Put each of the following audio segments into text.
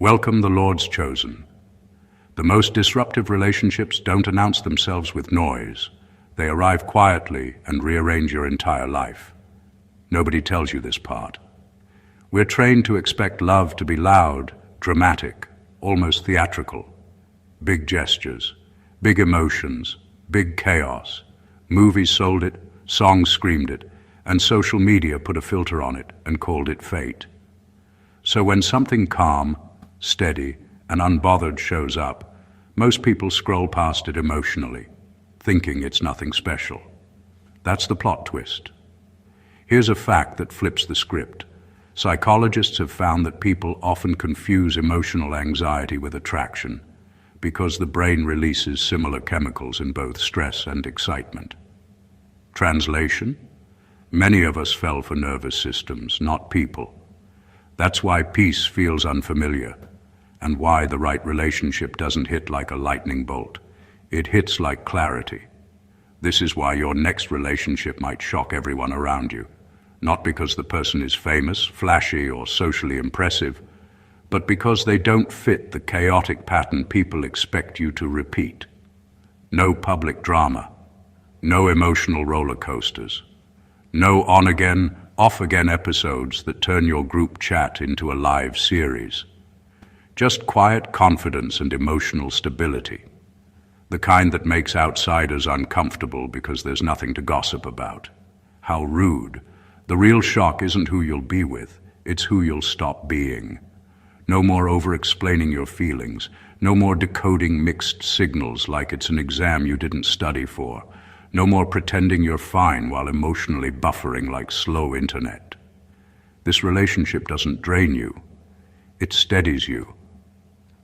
Welcome the Lord's chosen. The most disruptive relationships don't announce themselves with noise. They arrive quietly and rearrange your entire life. Nobody tells you this part. We're trained to expect love to be loud, dramatic, almost theatrical. Big gestures, big emotions, big chaos. Movies sold it, songs screamed it, and social media put a filter on it and called it fate. So when something calm, steady, and unbothered shows up, most people scroll past it emotionally, thinking it's nothing special. That's the plot twist. Here's a fact that flips the script. Psychologists have found that people often confuse emotional anxiety with attraction because the brain releases similar chemicals in both stress and excitement. Translation: many of us fell for nervous systems, not people. That's why peace feels unfamiliar, and why the right relationship doesn't hit like a lightning bolt. It hits like clarity. This is why your next relationship might shock everyone around you, not because the person is famous, flashy, or socially impressive, but because they don't fit the chaotic pattern people expect you to repeat. No public drama, no emotional roller coasters, no on-again, off-again episodes that turn your group chat into a live series. Just quiet confidence and emotional stability. The kind that makes outsiders uncomfortable because there's nothing to gossip about. How rude. The real shock isn't who you'll be with, it's who you'll stop being. No more over-explaining your feelings. No more decoding mixed signals like it's an exam you didn't study for. No more pretending you're fine while emotionally buffering like slow internet. This relationship doesn't drain you. It steadies you.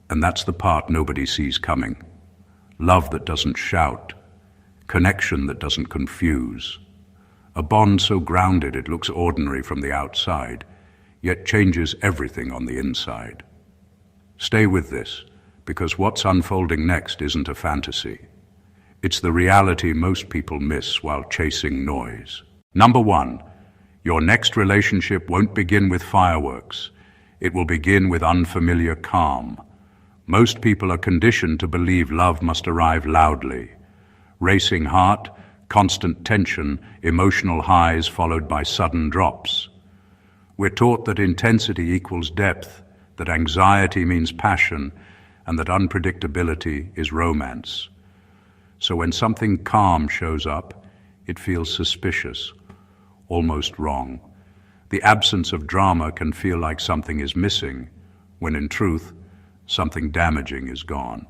And that's the part nobody sees coming. Love that doesn't shout. Connection that doesn't confuse. A bond so grounded it looks ordinary from the outside, yet changes everything on the inside. Stay with this, because what's unfolding next isn't a fantasy. It's the reality most people miss while chasing noise. Number 1, your next relationship won't begin with fireworks. It will begin with unfamiliar calm. Most people are conditioned to believe love must arrive loudly. Racing heart, constant tension, emotional highs followed by sudden drops. We're taught that intensity equals depth, that anxiety means passion, and that unpredictability is romance. So when something calm shows up, it feels suspicious, almost wrong. The absence of drama can feel like something is missing, when in truth, something damaging is gone.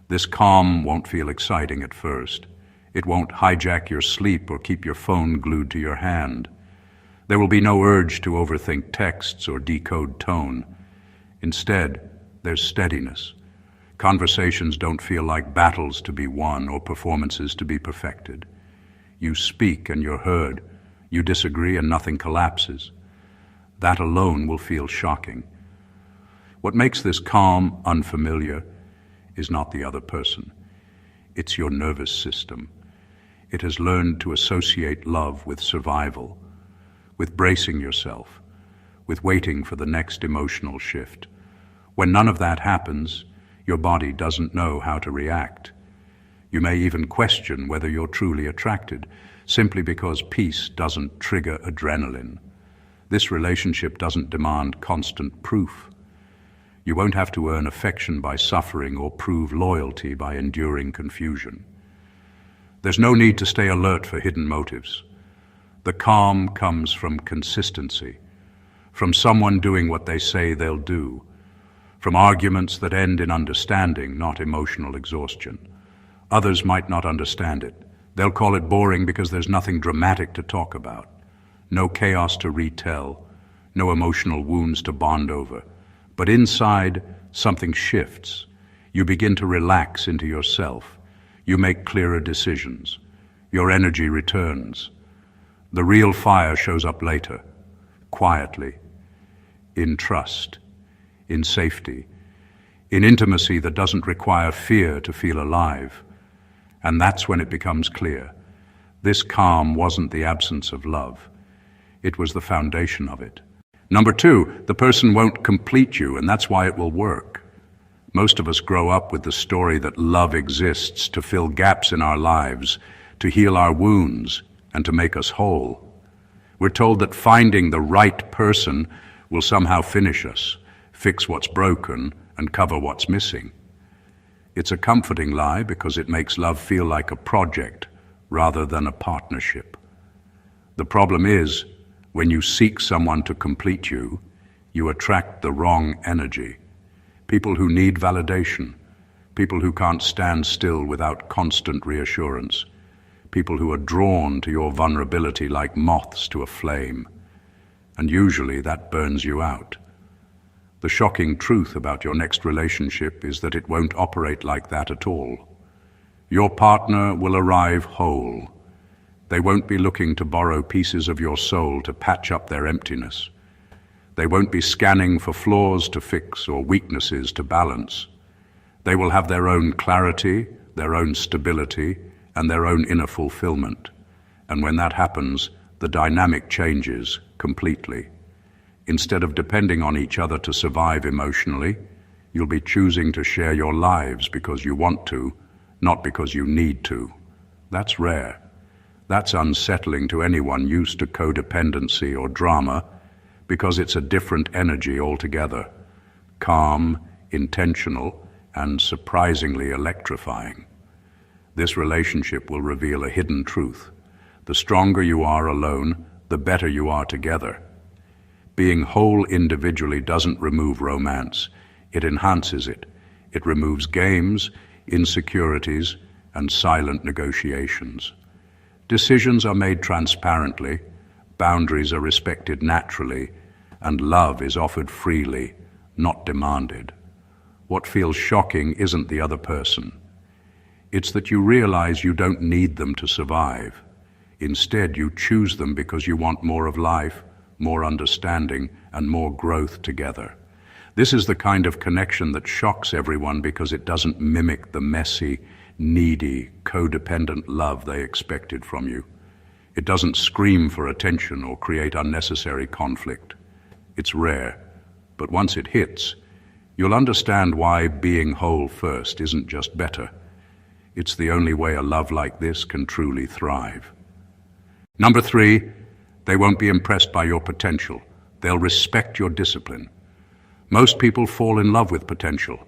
This calm won't feel exciting at first. It won't hijack your sleep or keep your phone glued to your hand. There will be no urge to overthink texts or decode tone. Instead, there's steadiness. Conversations don't feel like battles to be won or performances to be perfected. You speak and you're heard. You disagree and nothing collapses. That alone will feel shocking. What makes this calm unfamiliar is not the other person. It's your nervous system. It has learned to associate love with survival, with bracing yourself, with waiting for the next emotional shift. When none of that happens, your body doesn't know how to react. You may even question whether you're truly attracted, simply because peace doesn't trigger adrenaline. This relationship doesn't demand constant proof. You won't have to earn affection by suffering or prove loyalty by enduring confusion. There's no need to stay alert for hidden motives. The calm comes from consistency, from someone doing what they say they'll do, from arguments that end in understanding, not emotional exhaustion. Others might not understand it. They'll call it boring because there's nothing dramatic to talk about, no chaos to retell, no emotional wounds to bond over. But inside, something shifts. You begin to relax into yourself. You make clearer decisions. Your energy returns. The real fire shows up later, quietly, in trust, in safety, in intimacy that doesn't require fear to feel alive. And that's when it becomes clear. This calm wasn't the absence of love. It was the foundation of it. Number two, the person won't complete you, and that's why it will work. Most of us grow up with the story that love exists to fill gaps in our lives, to heal our wounds, and to make us whole. We're told that finding the right person will somehow finish us, fix what's broken, and cover what's missing. It's a comforting lie because it makes love feel like a project rather than a partnership. The problem is, when you seek someone to complete you, you attract the wrong energy. People who need validation, people who can't stand still without constant reassurance, people who are drawn to your vulnerability like moths to a flame. And usually that burns you out. The shocking truth about your next relationship is that it won't operate like that at all. Your partner will arrive whole. They won't be looking to borrow pieces of your soul to patch up their emptiness. They won't be scanning for flaws to fix or weaknesses to balance. They will have their own clarity, their own stability, and their own inner fulfillment. And when that happens, the dynamic changes completely. Instead of depending on each other to survive emotionally, you'll be choosing to share your lives because you want to, not because you need to. That's rare. That's unsettling to anyone used to codependency or drama, because it's a different energy altogether. Calm, intentional, and surprisingly electrifying. This relationship will reveal a hidden truth. The stronger you are alone, the better you are together. Being whole individually doesn't remove romance. It enhances it. It removes games, insecurities, and silent negotiations. Decisions are made transparently, boundaries are respected naturally, and love is offered freely, not demanded. What feels shocking isn't the other person. It's that you realize you don't need them to survive. Instead, you choose them because you want more of life, more understanding, and more growth together. This is the kind of connection that shocks everyone because it doesn't mimic the messy, needy, codependent love they expected from you. It doesn't scream for attention or create unnecessary conflict. It's rare, but once it hits, you'll understand why being whole first isn't just better. It's the only way a love like this can truly thrive. Number three, they won't be impressed by your potential. They'll respect your discipline. Most people fall in love with potential.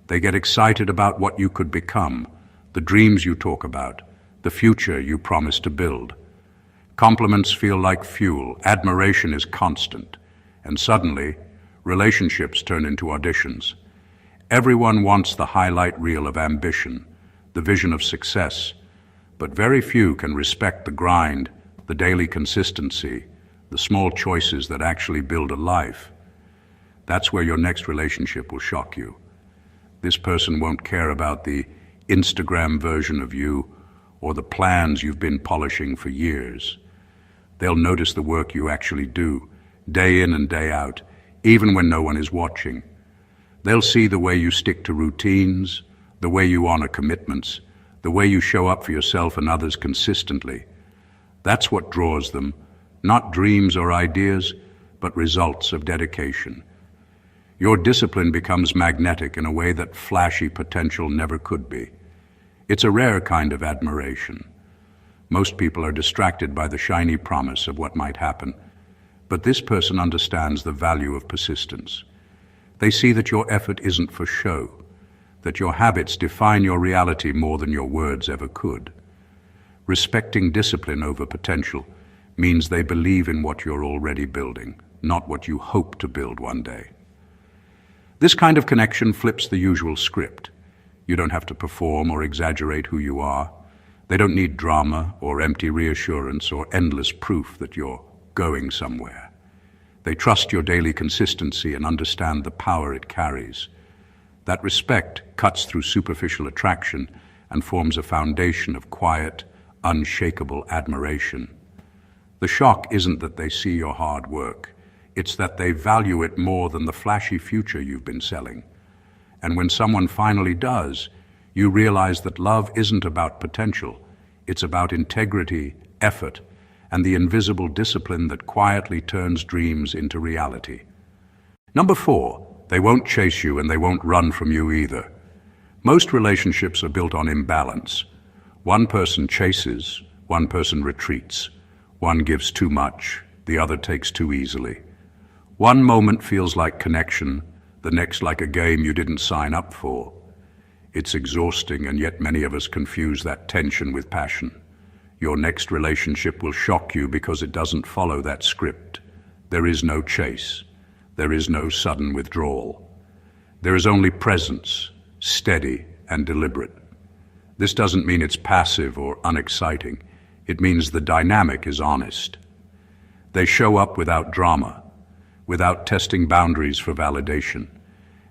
They get excited about what you could become, the dreams you talk about, the future you promise to build. Compliments feel like fuel, admiration is constant, and suddenly, relationships turn into auditions. Everyone wants the highlight reel of ambition, the vision of success, but very few can respect the grind, the daily consistency, the small choices that actually build a life. That's where your next relationship will shock you. This person won't care about the Instagram version of you or the plans you've been polishing for years. They'll notice the work you actually do, day in and day out, even when no one is watching. They'll see the way you stick to routines, the way you honor commitments, the way you show up for yourself and others consistently. That's what draws them, not dreams or ideas, but results of dedication. Your discipline becomes magnetic in a way that flashy potential never could be. It's a rare kind of admiration. Most people are distracted by the shiny promise of what might happen, but this person understands the value of persistence. They see that your effort isn't for show, that your habits define your reality more than your words ever could. Respecting discipline over potential means they believe in what you're already building, not what you hope to build one day. This kind of connection flips the usual script. You don't have to perform or exaggerate who you are. They don't need drama or empty reassurance or endless proof that you're going somewhere. They trust your daily consistency and understand the power it carries. That respect cuts through superficial attraction and forms a foundation of quiet, unshakable admiration. The shock isn't that they see your hard work. It's that they value it more than the flashy future you've been selling. And when someone finally does, you realize that love isn't about potential. It's about integrity, effort, and the invisible discipline that quietly turns dreams into reality. Number 4, they won't chase you and they won't run from you either. Most relationships are built on imbalance. One person chases, one person retreats. One gives too much, the other takes too easily. One moment feels like connection, the next like a game you didn't sign up for. It's exhausting, and yet many of us confuse that tension with passion. Your next relationship will shock you because it doesn't follow that script. There is no chase. There is no sudden withdrawal. There is only presence, steady and deliberate. This doesn't mean it's passive or unexciting. It means the dynamic is honest. They show up without drama, without testing boundaries for validation,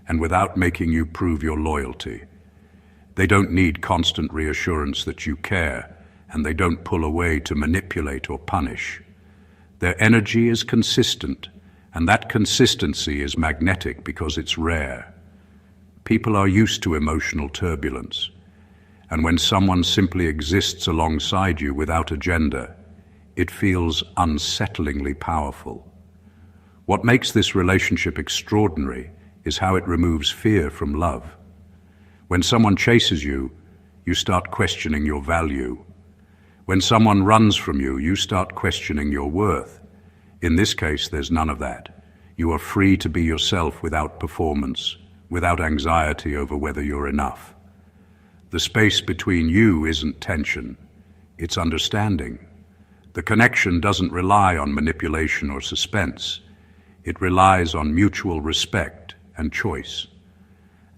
and without making you prove your loyalty. They don't need constant reassurance that you care, and they don't pull away to manipulate or punish. Their energy is consistent, and that consistency is magnetic because it's rare. People are used to emotional turbulence, and when someone simply exists alongside you without agenda, it feels unsettlingly powerful. What makes this relationship extraordinary is how it removes fear from love. When someone chases you, you start questioning your value. When someone runs from you, you start questioning your worth. In this case, there's none of that. You are free to be yourself without performance, without anxiety over whether you're enough. The space between you isn't tension, it's understanding. The connection doesn't rely on manipulation or suspense. It relies on mutual respect and choice.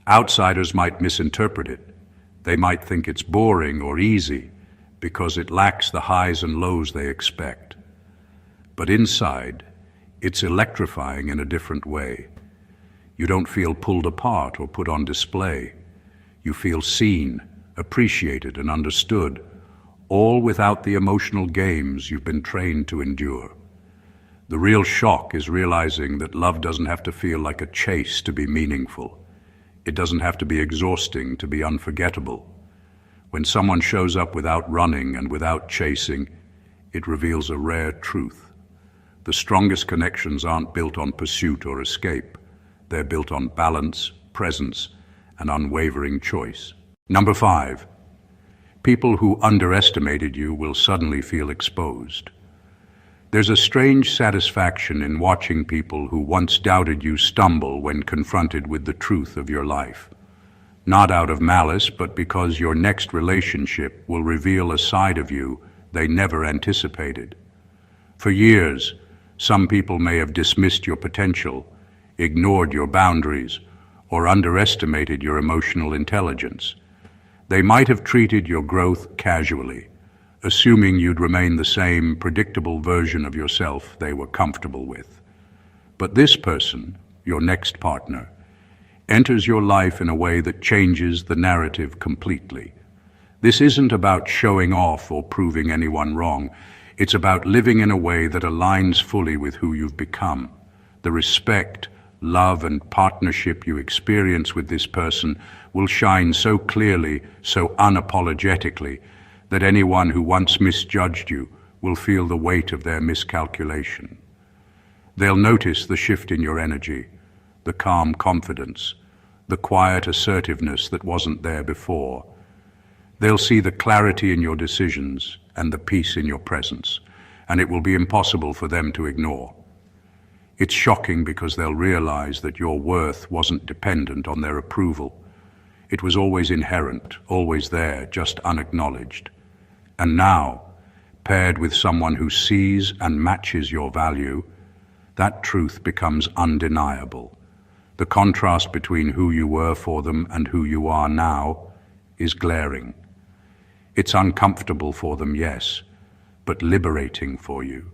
Outsiders might misinterpret it. They might think it's boring or easy because it lacks the highs and lows they expect. But inside, it's electrifying in a different way. You don't feel pulled apart or put on display. You feel seen, appreciated, and understood, all without the emotional games you've been trained to endure. The real shock is realizing that love doesn't have to feel like a chase to be meaningful. It doesn't have to be exhausting to be unforgettable. When someone shows up without running and without chasing, it reveals a rare truth. The strongest connections aren't built on pursuit or escape. They're built on balance, presence, and unwavering choice. Number 5, people who underestimated you will suddenly feel exposed. There's a strange satisfaction in watching people who once doubted you stumble when confronted with the truth of your life. Not out of malice, but because your next relationship will reveal a side of you they never anticipated. For years, some people may have dismissed your potential, ignored your boundaries, or underestimated your emotional intelligence. They might have treated your growth casually, assuming you'd remain the same predictable version of yourself they were comfortable with. But this person, your next partner, enters your life in a way that changes the narrative completely. This isn't about showing off or proving anyone wrong. It's about living in a way that aligns fully with who you've become. The respect, love, and partnership you experience with this person will shine so clearly, so unapologetically, that anyone who once misjudged you will feel the weight of their miscalculation. They'll notice the shift in your energy, the calm confidence, the quiet assertiveness that wasn't there before. They'll see the clarity in your decisions and the peace in your presence, and it will be impossible for them to ignore. It's shocking because they'll realize that your worth wasn't dependent on their approval. It was always inherent, always there, just unacknowledged. And now, paired with someone who sees and matches your value, that truth becomes undeniable. The contrast between who you were for them and who you are now is glaring. It's uncomfortable for them, yes, but liberating for you.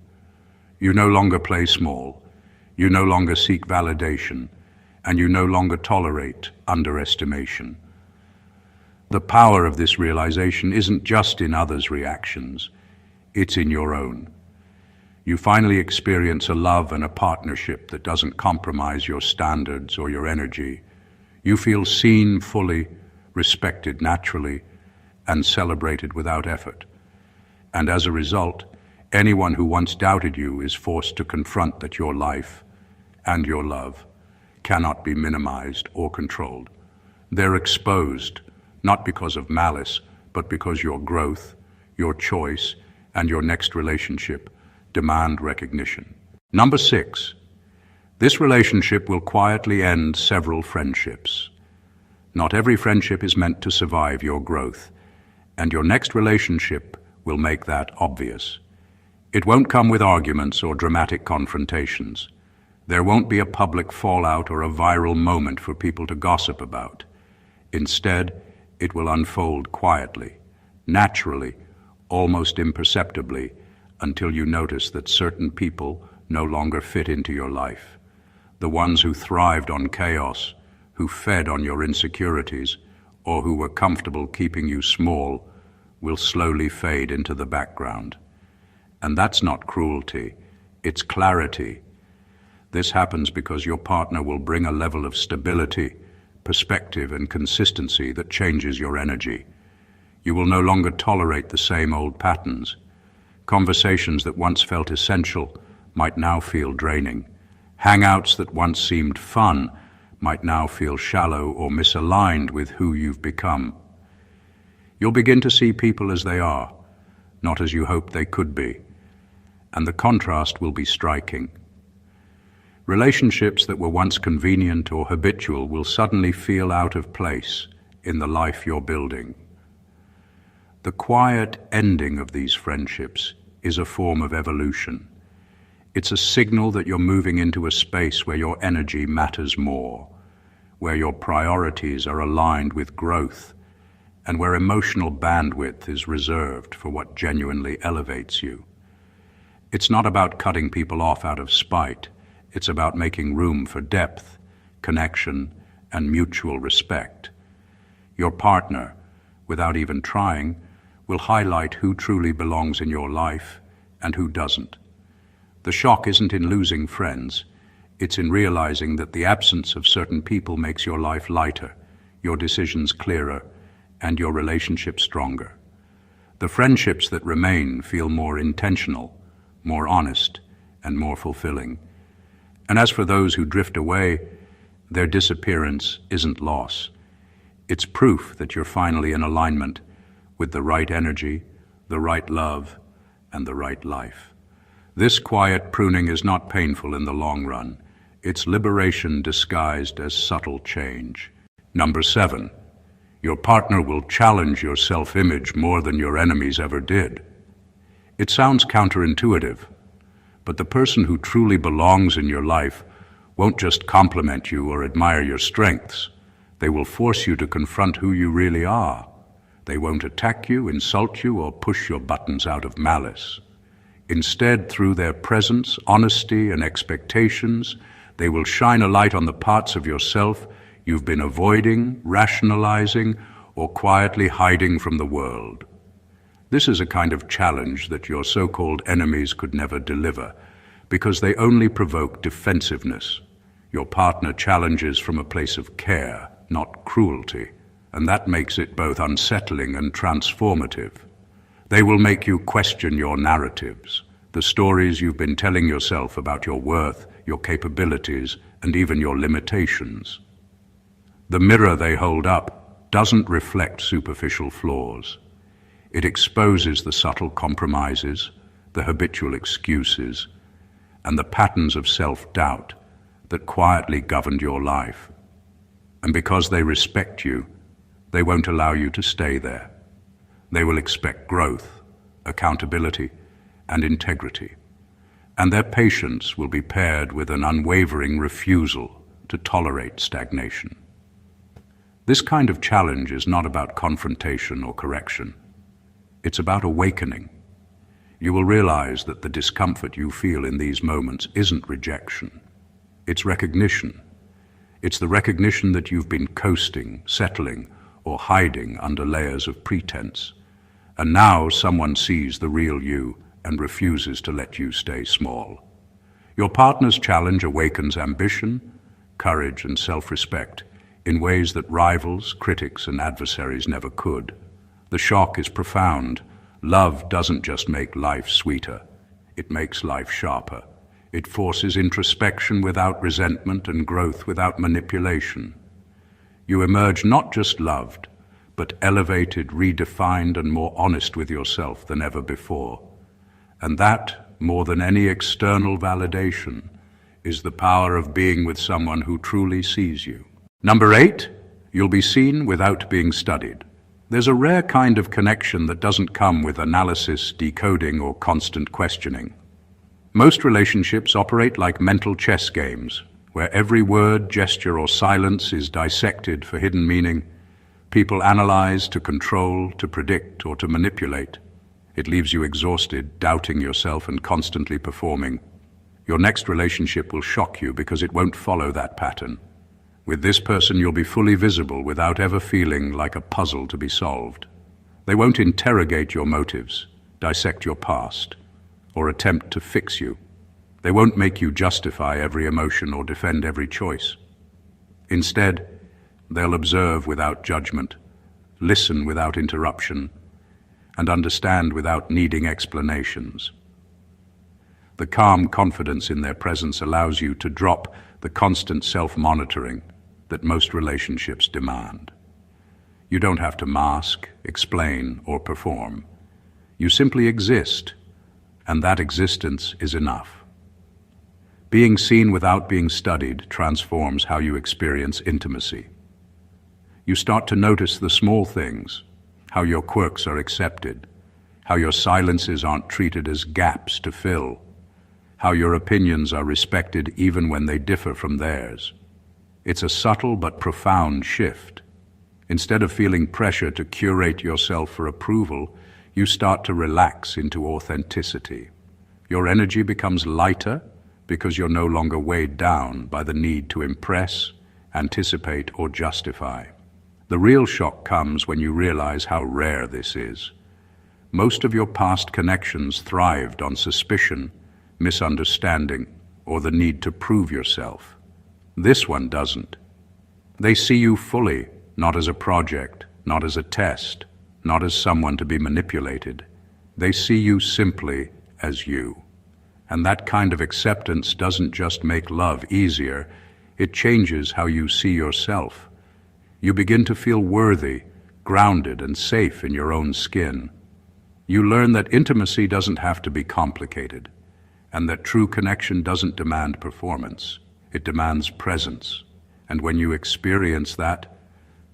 You no longer play small, you no longer seek validation, and you no longer tolerate underestimation. The power of this realization isn't just in others' reactions, it's in your own. You finally experience a love and a partnership that doesn't compromise your standards or your energy. You feel seen fully, respected naturally, and celebrated without effort. And as a result, Anyone who once doubted you is forced to confront that your life and your love cannot be minimized or controlled. They're exposed, not because of malice, but because your growth, your choice, and your next relationship demand recognition. Number 6, this relationship will quietly end several friendships. Not every friendship is meant to survive your growth, and your next relationship will make that obvious. It won't come with arguments or dramatic confrontations. There won't be a public fallout or a viral moment for people to gossip about. Instead, it will unfold quietly, naturally, almost imperceptibly, until you notice that certain people no longer fit into your life. The ones who thrived on chaos, who fed on your insecurities, or who were comfortable keeping you small, will slowly fade into the background. And that's not cruelty, it's clarity. This happens because your partner will bring a level of stability, perspective, and consistency that changes your energy. You will no longer tolerate the same old patterns. Conversations that once felt essential might now feel draining. Hangouts that once seemed fun might now feel shallow or misaligned with who you've become. You'll begin to see people as they are, not as you hoped they could be, and the contrast will be striking. Relationships that were once convenient or habitual will suddenly feel out of place in the life you're building. The quiet ending of these friendships is a form of evolution. It's a signal that you're moving into a space where your energy matters more, where your priorities are aligned with growth, and where emotional bandwidth is reserved for what genuinely elevates you. It's not about cutting people off out of spite. It's about making room for depth, connection, and mutual respect. Your partner, without even trying, will highlight who truly belongs in your life and who doesn't. The shock isn't in losing friends, it's in realizing that the absence of certain people makes your life lighter, your decisions clearer, and your relationship stronger. The friendships that remain feel more intentional, more honest, and more fulfilling. And as for those who drift away, their disappearance isn't loss. It's proof that you're finally in alignment with the right energy, the right love, and the right life. This quiet pruning is not painful in the long run. It's liberation disguised as subtle change. Number 7, your partner will challenge your self-image more than your enemies ever did. It sounds counterintuitive, but the person who truly belongs in your life won't just compliment you or admire your strengths. They will force you to confront who you really are. They won't attack you, insult you, or push your buttons out of malice. Instead, through their presence, honesty, and expectations, they will shine a light on the parts of yourself you've been avoiding, rationalizing, or quietly hiding from the world. This is a kind of challenge that your so-called enemies could never deliver, because they only provoke defensiveness. Your partner challenges from a place of care, not cruelty, and that makes it both unsettling and transformative. They will make you question your narratives, the stories you've been telling yourself about your worth, your capabilities, and even your limitations. The mirror they hold up doesn't reflect superficial flaws. It exposes the subtle compromises, the habitual excuses, and the patterns of self-doubt that quietly governed your life. And because they respect you, they won't allow you to stay there. They will expect growth, accountability, and integrity. And their patience will be paired with an unwavering refusal to tolerate stagnation. This kind of challenge is not about confrontation or correction. It's about awakening. You will realize that the discomfort you feel in these moments isn't rejection. It's recognition. It's the recognition that you've been coasting, settling, or hiding under layers of pretense. And now someone sees the real you and refuses to let you stay small. Your partner's challenge awakens ambition, courage, and self-respect in ways that rivals, critics, and adversaries never could. The shock is profound. Love doesn't just make life sweeter. It makes life sharper. It forces introspection without resentment and growth without manipulation. You emerge not just loved, but elevated, redefined, and more honest with yourself than ever before. And that, more than any external validation, is the power of being with someone who truly sees you. Number 8, you'll be seen without being studied. There's a rare kind of connection that doesn't come with analysis, decoding, or constant questioning. Most relationships operate like mental chess games, where every word, gesture, or silence is dissected for hidden meaning. People analyze to control, to predict, or to manipulate. It leaves you exhausted, doubting yourself and constantly performing. Your next relationship will shock you because it won't follow that pattern. With this person, you'll be fully visible without ever feeling like a puzzle to be solved. They won't interrogate your motives, dissect your past, or attempt to fix you. They won't make you justify every emotion or defend every choice. Instead, they'll observe without judgment, listen without interruption, and understand without needing explanations. The calm confidence in their presence allows you to drop the constant self-monitoring that most relationships demand. You don't have to mask, explain, or perform. You simply exist, and that existence is enough. Being seen without being studied transforms how you experience intimacy. You start to notice the small things, how your quirks are accepted, how your silences aren't treated as gaps to fill, how your opinions are respected even when they differ from theirs. It's a subtle but profound shift. Instead of feeling pressure to curate yourself for approval, you start to relax into authenticity. Your energy becomes lighter because you're no longer weighed down by the need to impress, anticipate, or justify. The real shock comes when you realize how rare this is. Most of your past connections thrived on suspicion, misunderstanding, or the need to prove yourself. This one doesn't. They see you fully, not as a project, not as a test, not as someone to be manipulated. They see you simply as you. And that kind of acceptance doesn't just make love easier, it changes how you see yourself. You begin to feel worthy, grounded, and safe in your own skin. You learn that intimacy doesn't have to be complicated, and that true connection doesn't demand performance. It demands presence. And when you experience that,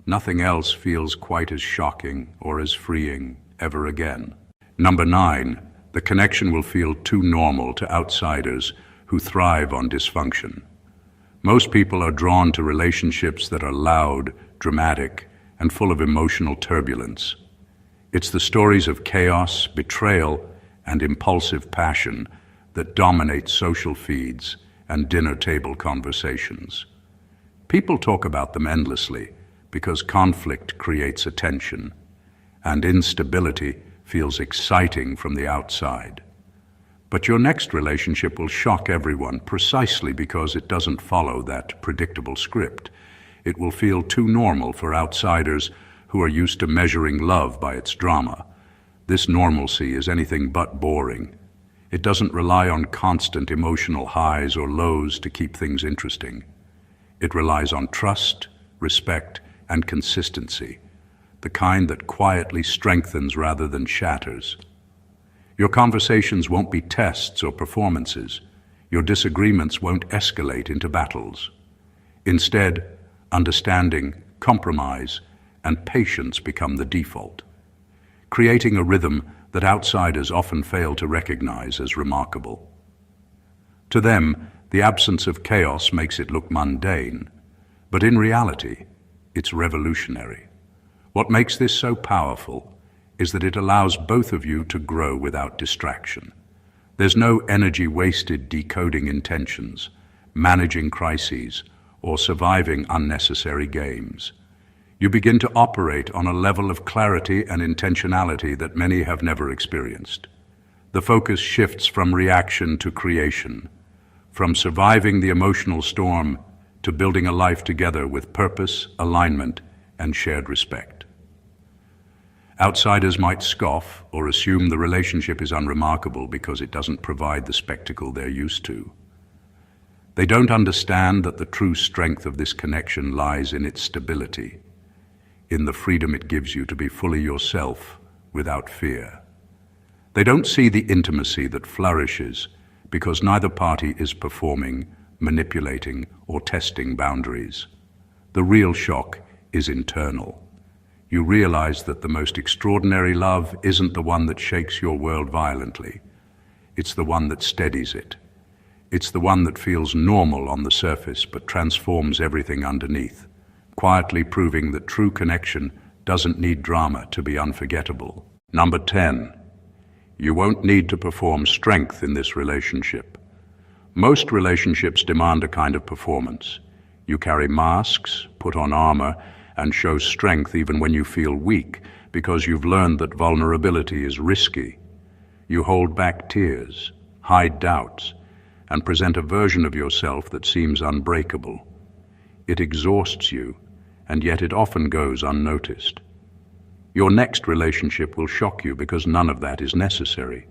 nothing else feels quite as shocking or as freeing ever again. Number 9, the connection will feel too normal to outsiders who thrive on dysfunction. Most people are drawn to relationships that are loud, dramatic, and full of emotional turbulence. It's the stories of chaos, betrayal, and impulsive passion that dominate social feeds and dinner table conversations. People talk about them endlessly because conflict creates attention, and instability feels exciting from the outside. But your next relationship will shock everyone precisely because it doesn't follow that predictable script. It will feel too normal for outsiders who are used to measuring love by its drama. This normalcy is anything but boring. It doesn't rely on constant emotional highs or lows to keep things interesting. It relies on trust, respect, and consistency, the kind that quietly strengthens rather than shatters. Your conversations won't be tests or performances. Your disagreements won't escalate into battles. Instead, understanding, compromise, and patience become the default, creating a rhythm that outsiders often fail to recognize as remarkable. To them, the absence of chaos makes it look mundane, but in reality, it's revolutionary. What makes this so powerful is that it allows both of you to grow without distraction. There's no energy wasted decoding intentions, managing crises, or surviving unnecessary games. You begin to operate on a level of clarity and intentionality that many have never experienced. The focus shifts from reaction to creation, from surviving the emotional storm to building a life together with purpose, alignment, and shared respect. Outsiders might scoff or assume the relationship is unremarkable because it doesn't provide the spectacle they're used to. They don't understand that the true strength of this connection lies in its stability, in the freedom it gives you to be fully yourself without fear. They don't see the intimacy that flourishes because neither party is performing, manipulating, or testing boundaries. The real shock is internal. You realize that the most extraordinary love isn't the one that shakes your world violently. It's the one that steadies it. It's the one that feels normal on the surface but transforms everything underneath, quietly proving that true connection doesn't need drama to be unforgettable. Number 10. You won't need to perform strength in this relationship. Most relationships demand a kind of performance. You carry masks, put on armor, and show strength even when you feel weak because you've learned that vulnerability is risky. You hold back tears, hide doubts, and present a version of yourself that seems unbreakable. It exhausts you, and yet it often goes unnoticed. Your next relationship will shock you because none of that is necessary.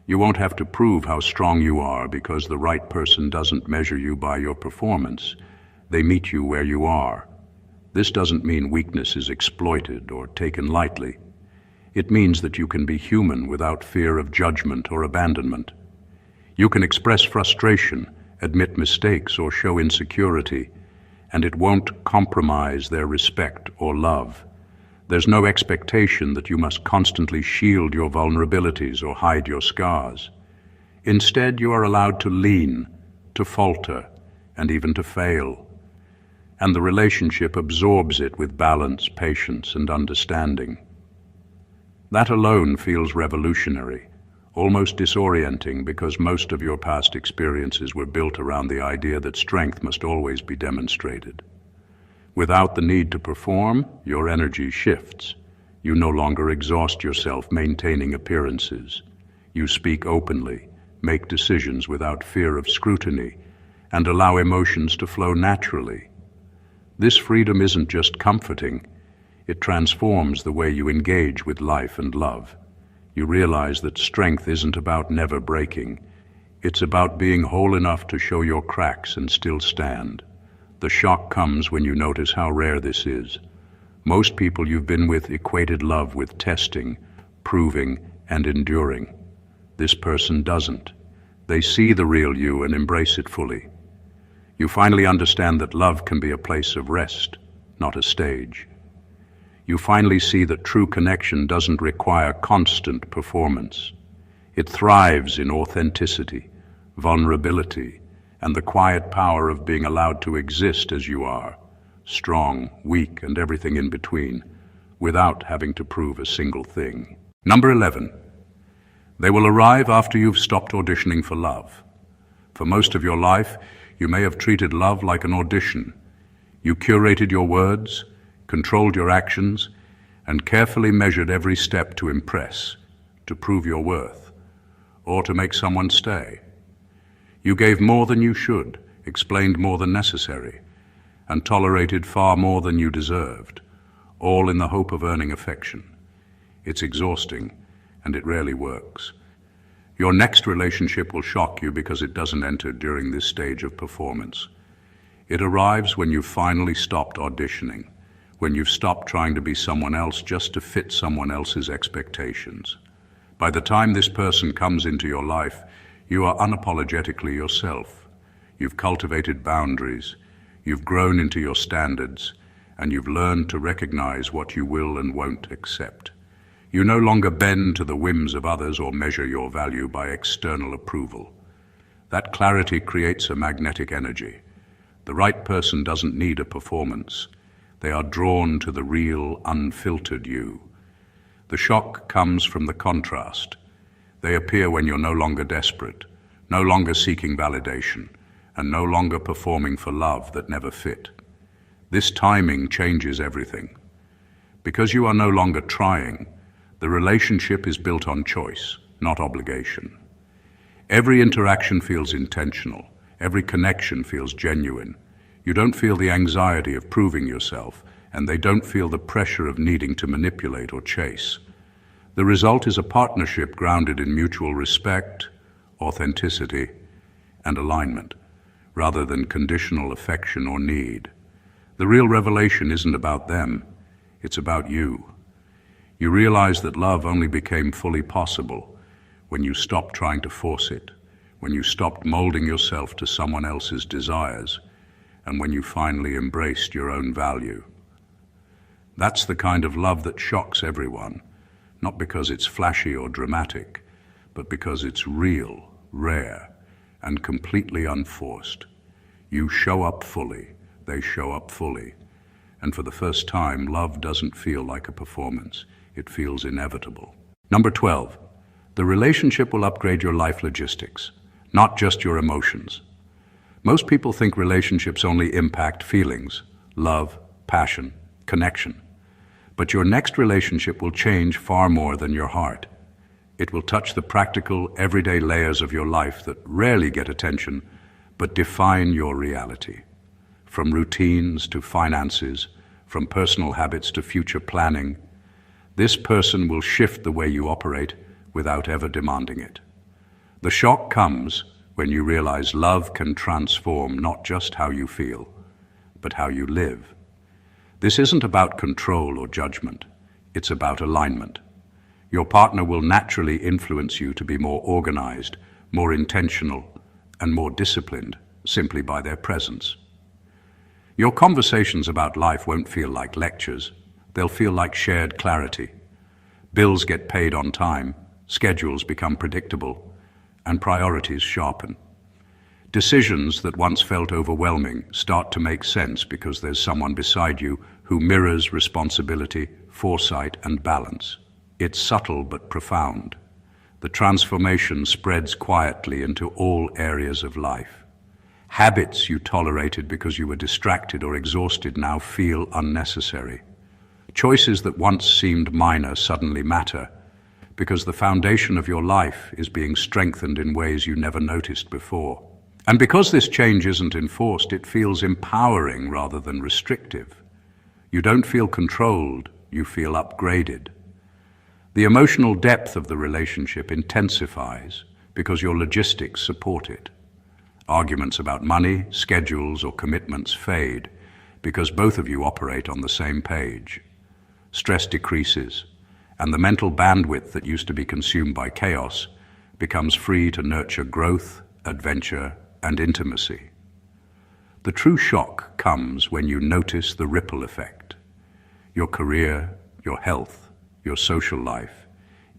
You won't have to prove how strong you are because the right person doesn't measure you by your performance. They meet you where you are. This doesn't mean weakness is exploited or taken lightly. It means that you can be human without fear of judgment or abandonment. You can express frustration, admit mistakes, or show insecurity, and it won't compromise their respect or love. There's no expectation that you must constantly shield your vulnerabilities or hide your scars. Instead, you are allowed to lean, to falter, and even to fail. And the relationship absorbs it with balance, patience, and understanding. That alone feels revolutionary, almost disorienting because most of your past experiences were built around the idea that strength must always be demonstrated. Without the need to perform, your energy shifts. You no longer exhaust yourself maintaining appearances. You speak openly, make decisions without fear of scrutiny, and allow emotions to flow naturally. This freedom isn't just comforting, it transforms the way you engage with life and love. You realize that strength isn't about never breaking. It's about being whole enough to show your cracks and still stand. The shock comes when you notice how rare this is. Most people you've been with equated love with testing, proving, and enduring. This person doesn't. They see the real you and embrace it fully. You finally understand that love can be a place of rest, not a stage. You finally see that true connection doesn't require constant performance. It thrives in authenticity, vulnerability, and the quiet power of being allowed to exist as you are, strong, weak, and everything in between, without having to prove a single thing. Number 11. They will arrive after you've stopped auditioning for love. For most of your life, you may have treated love like an audition. You curated your words, controlled your actions, and carefully measured every step to impress, to prove your worth, or to make someone stay. You gave more than you should, explained more than necessary, and tolerated far more than you deserved, all in the hope of earning affection. It's exhausting, and it rarely works. Your next relationship will shock you because it doesn't enter during this stage of performance. It arrives when you've finally stopped auditioning, when you've stopped trying to be someone else just to fit someone else's expectations. By the time this person comes into your life, you are unapologetically yourself. You've cultivated boundaries, you've grown into your standards, and you've learned to recognize what you will and won't accept. You no longer bend to the whims of others or measure your value by external approval. That clarity creates a magnetic energy. The right person doesn't need a performance. They are drawn to the real, unfiltered you. The shock comes from the contrast. They appear when you're no longer desperate, no longer seeking validation, and no longer performing for love that never fit. This timing changes everything. Because you are no longer trying, the relationship is built on choice, not obligation. Every interaction feels intentional. Every connection feels genuine. You don't feel the anxiety of proving yourself, and they don't feel the pressure of needing to manipulate or chase. The result is a partnership grounded in mutual respect, authenticity, and alignment, rather than conditional affection or need. The real revelation isn't about them, it's about you. You realize that love only became fully possible when you stopped trying to force it, when you stopped molding yourself to someone else's desires, and when you finally embraced your own value. That's the kind of love that shocks everyone, not because it's flashy or dramatic, but because it's real, rare, and completely unforced. You show up fully, they show up fully, and for the first time, love doesn't feel like a performance. It feels inevitable. Number 12, the relationship will upgrade your life logistics, not just your emotions. Most people think relationships only impact feelings, love, passion, connection. But your next relationship will change far more than your heart. It will touch the practical, everyday layers of your life that rarely get attention, but define your reality. From routines to finances, from personal habits to future planning, this person will shift the way you operate without ever demanding it. The shock comes when you realize love can transform not just how you feel, but how you live. This isn't about control or judgment. It's about alignment. Your partner will naturally influence you to be more organized, more intentional, and more disciplined simply by their presence. Your conversations about life won't feel like lectures. They'll feel like shared clarity. Bills get paid on time, schedules become predictable, and priorities sharpen. Decisions that once felt overwhelming start to make sense because there's someone beside you who mirrors responsibility, foresight, and balance. It's subtle but profound. The transformation spreads quietly into all areas of life. Habits you tolerated because you were distracted or exhausted now feel unnecessary. Choices that once seemed minor suddenly matter because the foundation of your life is being strengthened in ways you never noticed before. And because this change isn't enforced, it feels empowering rather than restrictive. You don't feel controlled, you feel upgraded. The emotional depth of the relationship intensifies because your logistics support it. Arguments about money, schedules, or commitments fade because both of you operate on the same page. Stress decreases, and the mental bandwidth that used to be consumed by chaos becomes free to nurture growth, adventure, and intimacy. The true shock comes when you notice the ripple effect. Your career, your health, your social life,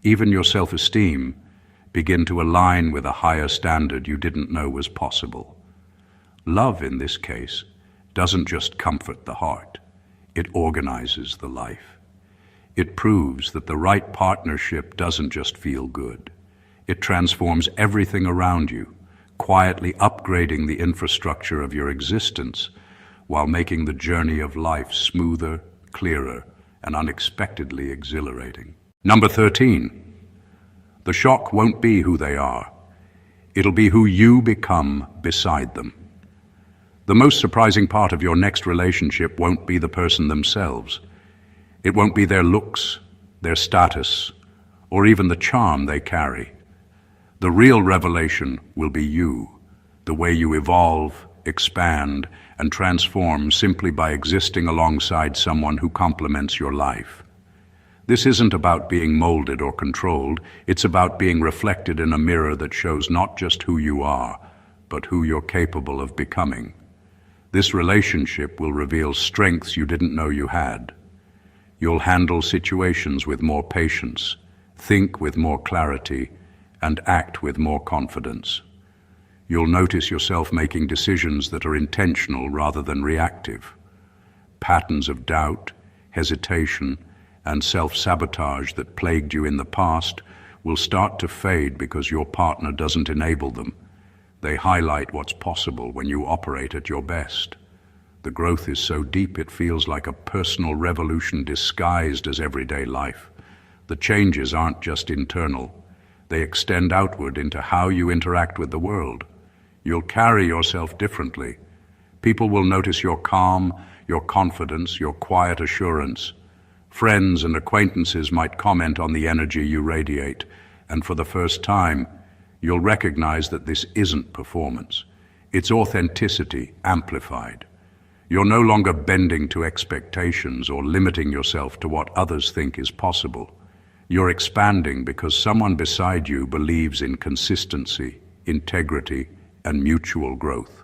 even your self-esteem begin to align with a higher standard you didn't know was possible. Love, in this case, doesn't just comfort the heart, it organizes the life. It proves that the right partnership doesn't just feel good. It transforms everything around you, quietly upgrading the infrastructure of your existence while making the journey of life smoother, clearer, and unexpectedly exhilarating. Number 13. The shock won't be who they are. It'll be who you become beside them. The most surprising part of your next relationship won't be the person themselves. It won't be their looks, their status, or even the charm they carry. The real revelation will be you, the way you evolve, expand, and transform simply by existing alongside someone who complements your life. This isn't about being molded or controlled, it's about being reflected in a mirror that shows not just who you are, but who you're capable of becoming. This relationship will reveal strengths you didn't know you had. You'll handle situations with more patience, think with more clarity, and act with more confidence. You'll notice yourself making decisions that are intentional rather than reactive. Patterns of doubt, hesitation, and self-sabotage that plagued you in the past will start to fade because your partner doesn't enable them. They highlight what's possible when you operate at your best. The growth is so deep it feels like a personal revolution disguised as everyday life. The changes aren't just internal. They extend outward into how you interact with the world. You'll carry yourself differently. People will notice your calm, your confidence, your quiet assurance. Friends and acquaintances might comment on the energy you radiate, and for the first time, you'll recognize that this isn't performance. It's authenticity amplified. You're no longer bending to expectations or limiting yourself to what others think is possible. You're expanding because someone beside you believes in consistency, integrity, and mutual growth,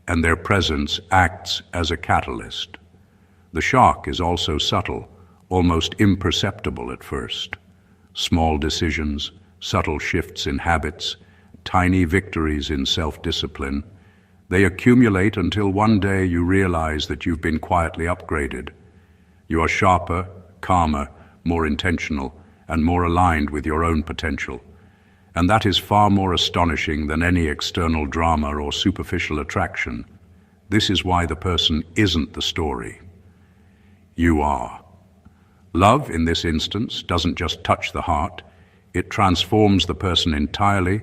and their presence acts as a catalyst. The shock is also subtle, almost imperceptible at first. Small decisions, subtle shifts in habits, tiny victories in self-discipline, they accumulate until one day you realize that you've been quietly upgraded. You are sharper, calmer, more intentional, and more aligned with your own potential. And that is far more astonishing than any external drama or superficial attraction. This is why the person isn't the story. You are. Love, in this instance, doesn't just touch the heart, it transforms the person entirely,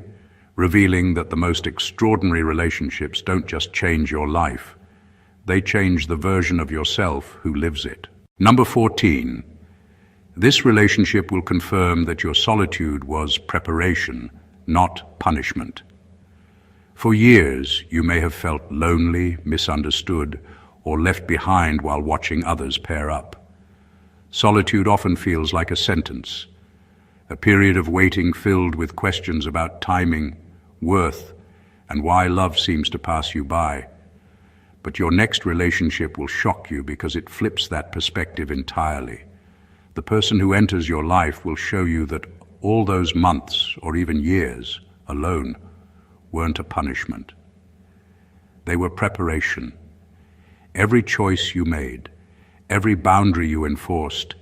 revealing that the most extraordinary relationships don't just change your life, they change the version of yourself who lives it. Number 14. This relationship will confirm that your solitude was preparation, not punishment. For years, you may have felt lonely, misunderstood, or left behind while watching others pair up. Solitude often feels like a sentence, a period of waiting filled with questions about timing, worth, and why love seems to pass you by. But your next relationship will shock you because it flips that perspective entirely. The person who enters your life will show you that all those months, or even years, alone, weren't a punishment. They were preparation. Every choice you made, every boundary you enforced,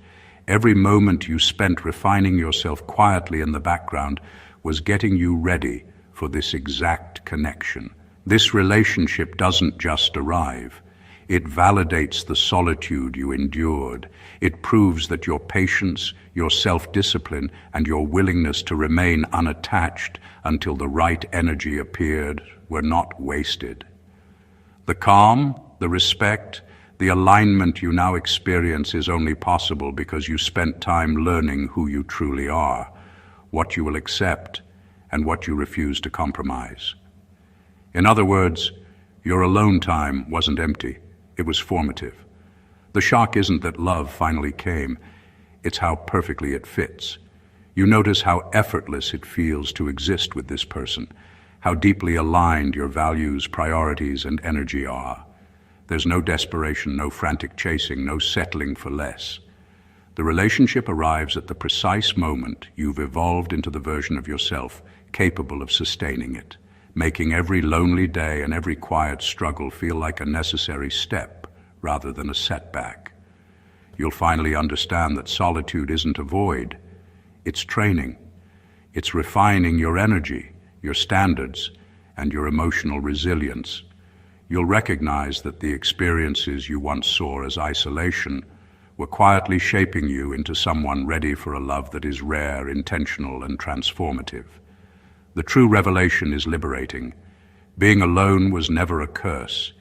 every moment you spent refining yourself quietly in the background was getting you ready for this exact connection. This relationship doesn't just arrive. It validates the solitude you endured. It proves that your patience, your self-discipline, and your willingness to remain unattached until the right energy appeared were not wasted. The calm, the respect, the alignment you now experience is only possible because you spent time learning who you truly are, what you will accept, and what you refuse to compromise. In other words, your alone time wasn't empty. It was formative. The shock isn't that love finally came, it's how perfectly it fits. You notice how effortless it feels to exist with this person, how deeply aligned your values, priorities, and energy are. There's no desperation, no frantic chasing, no settling for less. The relationship arrives at the precise moment you've evolved into the version of yourself capable of sustaining it, making every lonely day and every quiet struggle feel like a necessary step rather than a setback. You'll finally understand that solitude isn't a void, it's training. It's refining your energy, your standards, and your emotional resilience. You'll recognize that the experiences you once saw as isolation were quietly shaping you into someone ready for a love that is rare, intentional, and transformative. The true revelation is liberating. Being alone was never a curse.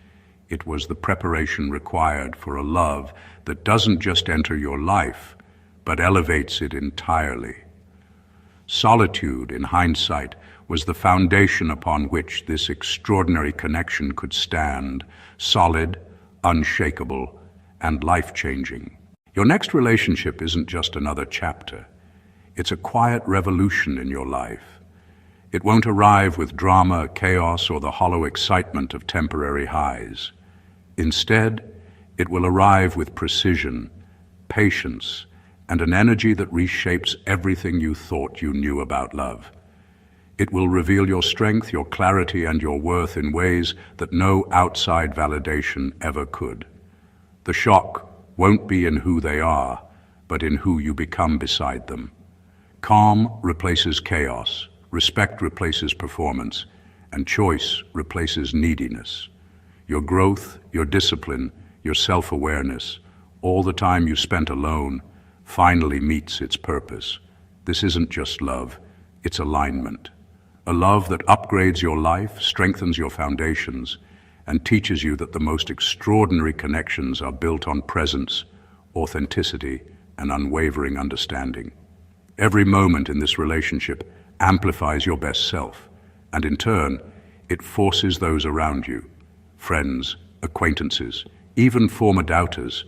It was the preparation required for a love that doesn't just enter your life, but elevates it entirely. Solitude, in hindsight, was the foundation upon which this extraordinary connection could stand, solid, unshakable, and life-changing. Your next relationship isn't just another chapter. It's a quiet revolution in your life. It won't arrive with drama, chaos, or the hollow excitement of temporary highs. Instead, it will arrive with precision, patience, and an energy that reshapes everything you thought you knew about love. It will reveal your strength, your clarity, and your worth in ways that no outside validation ever could. The shock won't be in who they are, but in who you become beside them. Calm replaces chaos, respect replaces performance, and choice replaces neediness. Your growth, your discipline, your self-awareness, all the time you spent alone, finally meets its purpose. This isn't just love, it's alignment. A love that upgrades your life, strengthens your foundations, and teaches you that the most extraordinary connections are built on presence, authenticity, and unwavering understanding. Every moment in this relationship amplifies your best self, and in turn, it forces those around you, friends, acquaintances, even former doubters,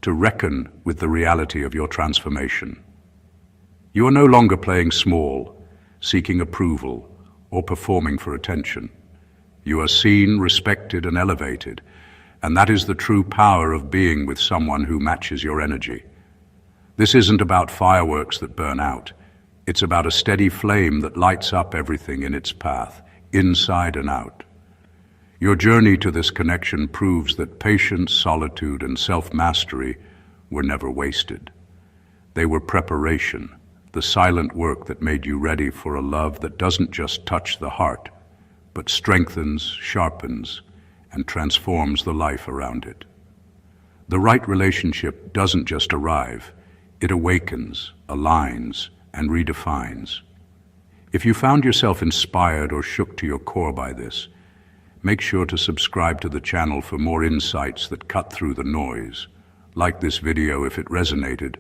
to reckon with the reality of your transformation. You are no longer playing small, seeking approval, or performing for attention. You are seen, respected, and elevated, and that is the true power of being with someone who matches your energy. This isn't about fireworks that burn out. It's about a steady flame that lights up everything in its path, inside and out. Your journey to this connection proves that patience, solitude, and self-mastery were never wasted. They were preparation, the silent work that made you ready for a love that doesn't just touch the heart, but strengthens, sharpens, and transforms the life around it. The right relationship doesn't just arrive, it awakens, aligns, and redefines. If you found yourself inspired or shook to your core by this, make sure to subscribe to the channel for more insights that cut through the noise. Like this video if it resonated,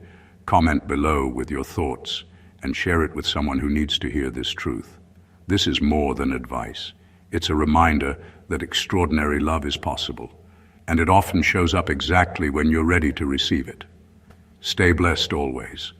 comment below with your thoughts, and share it with someone who needs to hear this truth. This is more than advice. It's a reminder that extraordinary love is possible, and it often shows up exactly when you're ready to receive it. Stay blessed always.